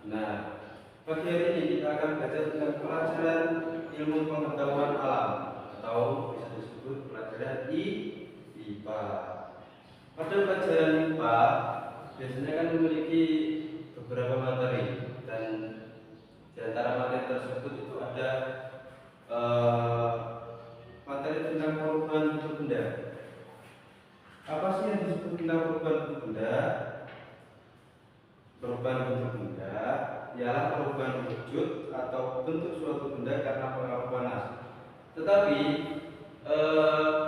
Nah, pagi hari ini kita akan belajar tentang pelajaran ilmu pengetahuan alam atau bisa disebut pelajaran IPA. Pada pelajaran IPA biasanya kan memiliki beberapa materi, dan di antara materi tersebut itu ada materi tentang perubahan bentuk benda. Apa sih yang disebut tentang perubahan bentuk benda? Perubahan bentuk benda ialah perubahan wujud atau bentuk suatu benda karena pengaruh panas. Tetapi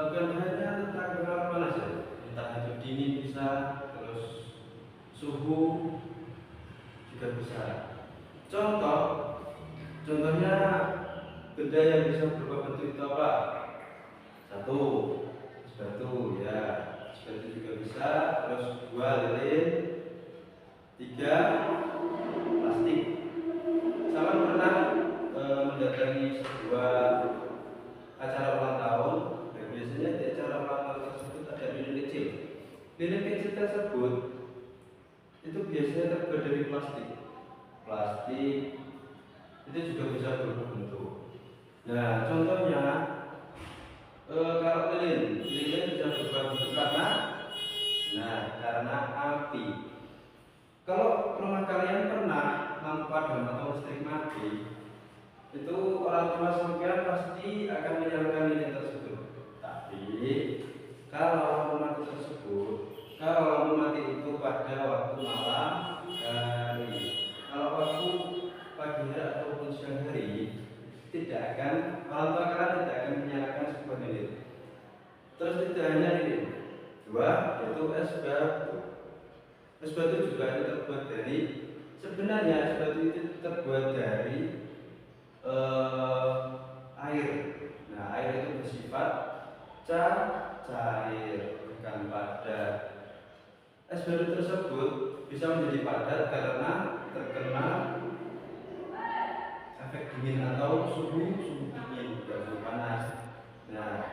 bukan hanya tentang pengaruh panas ya, entah itu dingin bisa, terus suhu juga bisa. Contohnya benda yang bisa berubah bentuk itu apa? Satu, es batu ya, es batu juga bisa. Terus dua, lilin. Tiga, plastik. Saya pernah mendatangi sebuah acara ulang tahun, dan biasanya di acara ulang tahun tersebut ada lilin kecil. Lilin kecil tersebut itu biasanya terbuat dari plastik. Plastik itu juga bisa berubah bentuk. Nah, contohnya kalau lilin bisa berubah bentuk karena api. Kalau rumah kalian pernah lampu padam atau listrik mati, itu orang tua sampean pasti akan menyalakan lilin tersebut. Tapi kalau lampu mati itu pada waktu malam hari, kalau waktu pagi hari ataupun siang hari, orang tua kalian tidak akan menyalakan sebuah lilin. Terus tidak hanya lilin, dua, yaitu es batu. Es batu juga itu terbuat dari, sebenarnya es batu itu terbuat dari air. Nah, air itu bersifat cair, bukan padat. Es batu tersebut bisa menjadi padat karena terkena efek dingin atau suhu dingin, bukan suhu panas. Nah,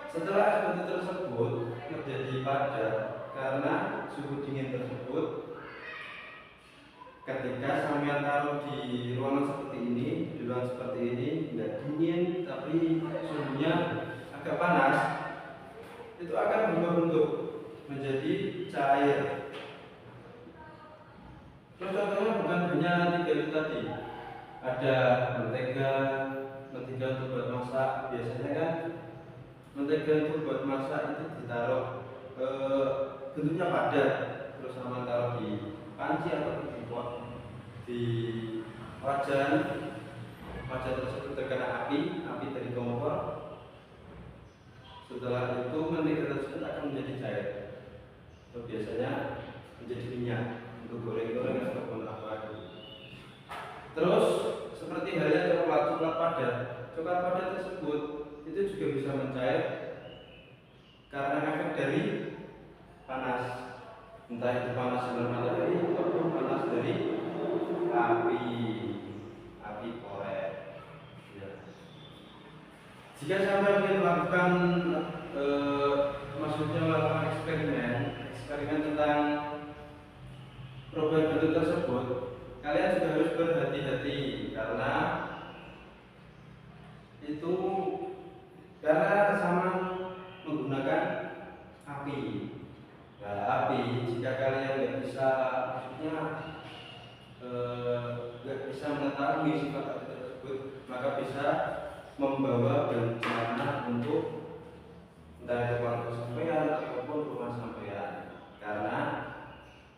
setelah es batu tersebut menjadi padat karena suhu dingin tersebut, ketika sampean taruh di ruangan seperti ini, tidak dingin tapi suhunya agak panas, itu akan berubah bentuk menjadi cair. Terus contohnya bukan hanya tiga itu tadi, ada mentega untuk buat masak. Biasanya kan mentega untuk buat masak itu ditaruh bentuknya padat, terus sama taruh di panci atau di wajan tersebut terkena api dari kompor. Setelah itu mentega tersebut akan menjadi cair, atau biasanya menjadi minyak untuk goreng-goreng ataupun apa. Terus seperti halnya coklat padat tersebut itu juga bisa mencair karena efek dari panas, entah itu panas sinar matahari ataupun panas dari api korek ya. Jika sampai ingin melakukan melakukan eksperimen tentang perubahan bentuk tersebut, kalian juga harus berhati-hati karena sama menggunakan api. Nah, api jika kalian nggak bisa mengetahui sifat api tersebut, maka bisa membawa bencana untuk entah itu keluarga sampean ataupun rumah sampean, karena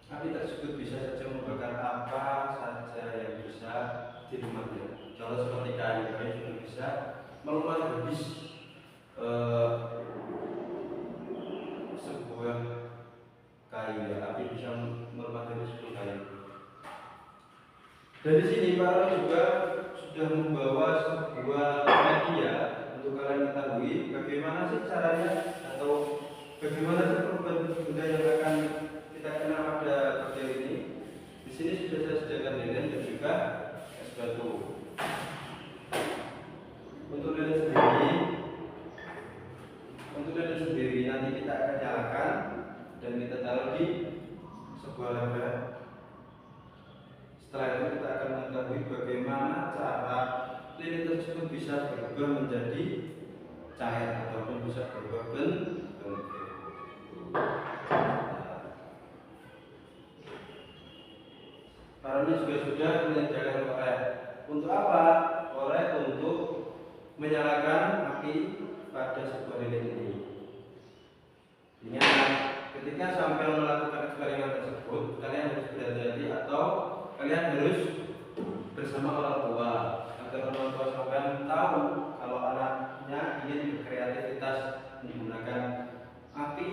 api tersebut bisa saja membakar apa saja yang bisa di rumahnya. Contoh seperti kayu juga bisa melumat habis sebuah kayu ya. Api bisa melumat habis sebuah kayu. Dari sini para juga sudah membawa sebuah media untuk kalian ketahui bagaimana sih caranya atau bagaimana sih perubahan bentuk benda yang akan kita kenal pada pagi ini. Di sini sudah saya sediakan lilin dan juga es batu. Untuk lilin sendiri nanti kita akan nyalakan dan kita taruh di sebuah lembar Setelah itu kita akan mengetahui bagaimana cara lilin tersebut bisa berubah menjadi cair ataupun bisa berubah bentuk. Karena ini juga sudah menyediakan korek. Untuk apa? Korek untuk menyalakan api pada sebuah lilin ini. Ingat, ketika sampai melakukan eksperimen tersebut, kalian harus berhati-hati atau kalian harus bersama orang tua agar orang tua sampai tahu kalau anaknya ingin berkreativitas menggunakan api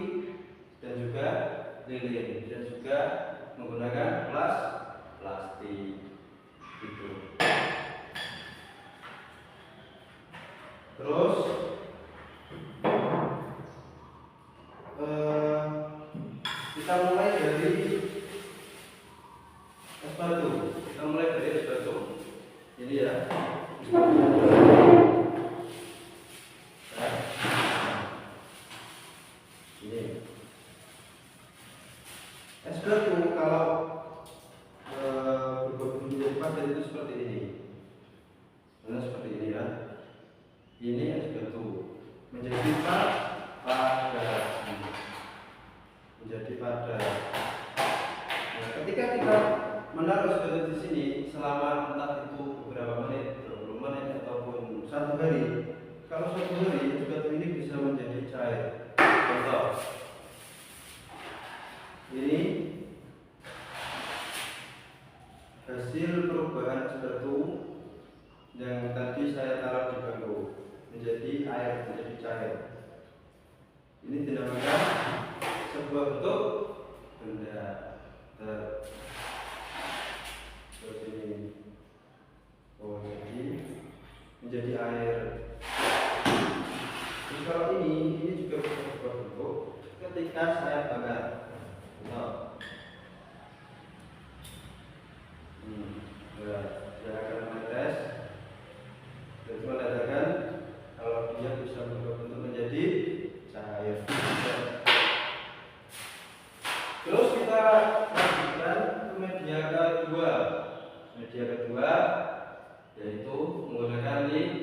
dan juga lilin dan juga menggunakan plastik gitu. Terus kita mulai dari es batu. Kita mulai dari es batu. Ini ya. Ini es batu kalau berubah menjadi padat itu seperti ini. Nah, seperti ini ya. Ini es batu menjadi padat. Menjadi padat. Nah, ketika kita menaruh es batu di sini selama entah itu beberapa menit, 20 menit ataupun 1 hari. Kalau 1 hari es batu ini bisa menjadi cair. Contoh, ini hasil perubahan es batu yang tadi saya taruh di bangku menjadi air, menjadi cair. Ini dinamakan sebuah bentuk benda. Terus ini, jadi menjadi air. Terus kalau ini juga sebuah bentuk ketika saya bakar. Saya akan menetes dan mengatakan kalau dia bisa berubah bentuk menjadi cair. Terus kita lanjutkan ke media kedua. Media kedua yaitu menggunakan lilin.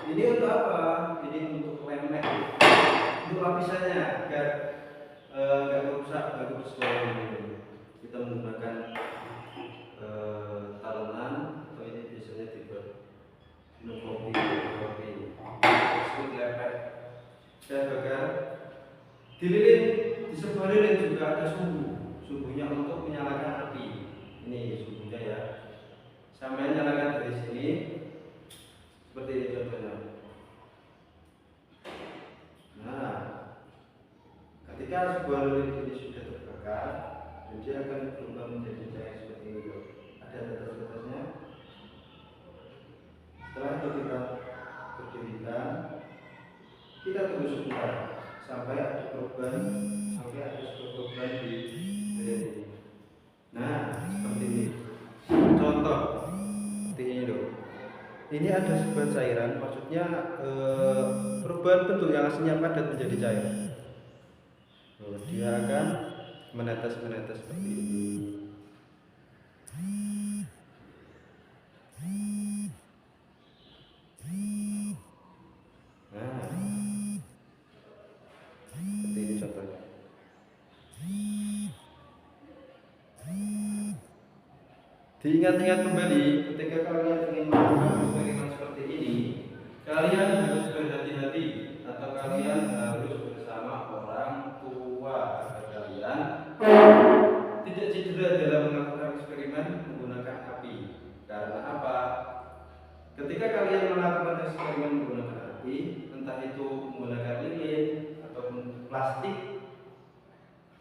Ini untuk apa? Ini untuk lemek, untuk lapisannya agar nggak merusak bagus sekolah ini. Kita menggunakan talenan atau ini biasanya dibuat minum kopi, disebut lepek. Saya bakar di lilin, di sebuah lilin juga ada suhunya untuk menyalakan api. Ini suhunya ya. Saya nyalakan dari sini seperti ini contohnya. Nah, ketika sebuah lilin ini sudah terbakar, dia akan berubah menjadi cair seperti ini. Ada tetes-tetesnya. Setelah itu kita berdirikan, kita tunggu sebentar sampai ada perubahan, sampai ada perubahan di lilin ini. Nah, seperti ini. Contoh seperti ini loh. Ini ada sebuah cairan, maksudnya perubahan bentuk yang aslinya padat menjadi cair. Dia akan menetes seperti ini. Nah, seperti ini contohnya. Diingat-ingat kembali ketika kalian ingin melakukan eksperimen seperti ini, kalian harus berhati-hati atau kalian harus bersama orang tua agar kalian tidak cedera dalam melakukan eksperimen menggunakan api. Karena apa? Ketika kalian melakukan eksperimen menggunakan api, entah itu menggunakan lilin ataupun plastik,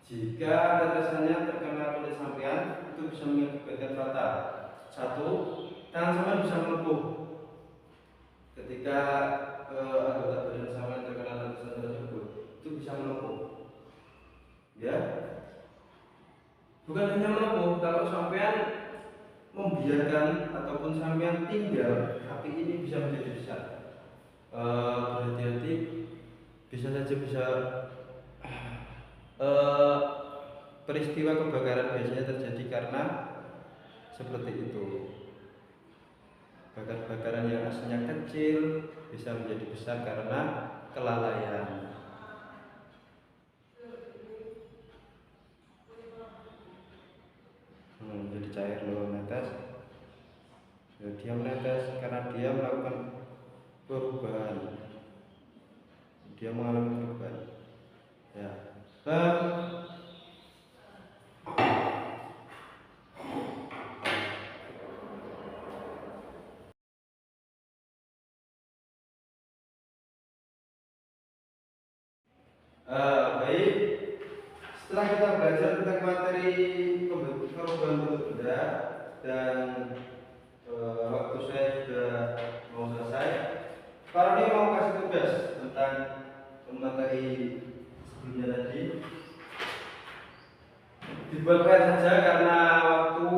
jika tetesannya terkena kulit sampean, itu bisa mengakibatkan fatal. 1, tangan sampean bisa melepuh. Ketika anggota badan sampean terkena tetesan tersebut, itu bisa melepuh. Ya. Bukan hanya melepuh, kalau sampean membiarkan ataupun sampean tinggal, api ini bisa menjadi besar. Berhati-hati, bisa saja bisa peristiwa kebakaran biasanya terjadi karena seperti itu. Bakaran yang aslinya kecil bisa menjadi besar karena kelalaian. Jadi cair loh, netes. Ya, dia menetes karena dia melakukan perubahan. Dia mengalami perubahan. Ya. Baik, setelah kita belajar tentang materi perubahan bentuk benda dan waktu saya sudah mau selesai, Pak Roni mau kasih tugas tentang materi sebelumnya tadi. Dibuatkan saja karena waktu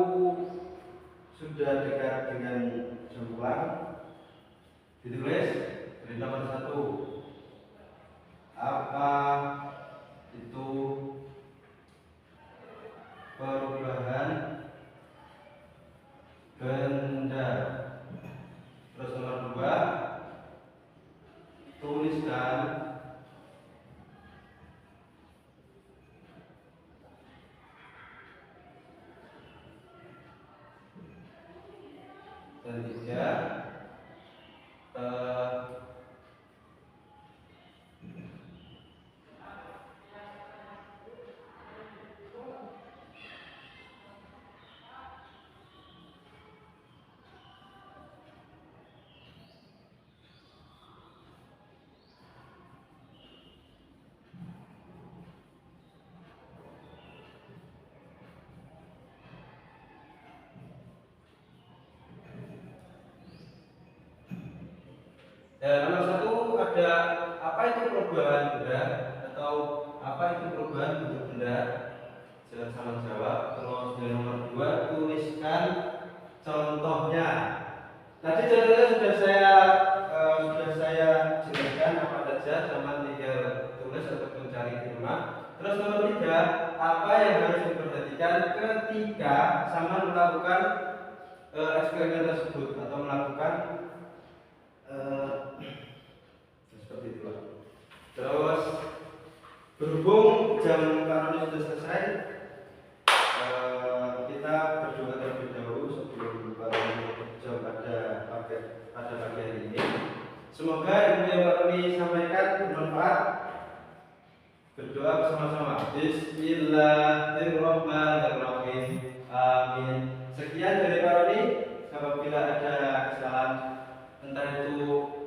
sudah dekat dengan jam pulang. Ditulis dari nomor 1. Apa itu perubahan benda? Terus nomor 2, tuliskan dan 3, nomor 1 ada apa itu perubahan benda atau apa itu perubahan bentuk benda, sama jawab. Terus yang nomor 2, tuliskan contohnya. Tadi contohnya sudah saya jelaskan apa saja, sama tinggal tulis ataupun cari di rumah. Terus nomor 3, apa yang harus diperhatikan ketika sama melakukan eksperimen tersebut atau melakukan seperti itu. Terus berhubung jam karena sudah selesai, kita berdoa terlebih dahulu sebelum jam pada pagi hari ini. Semoga ilmu yang Pak Roni sampaikan bermanfaat. Berdoa bersama-sama. Bismillahirrahmanirrahim. Amin. Sekian dari Pak Roni. Apabila ada kesalahan entah itu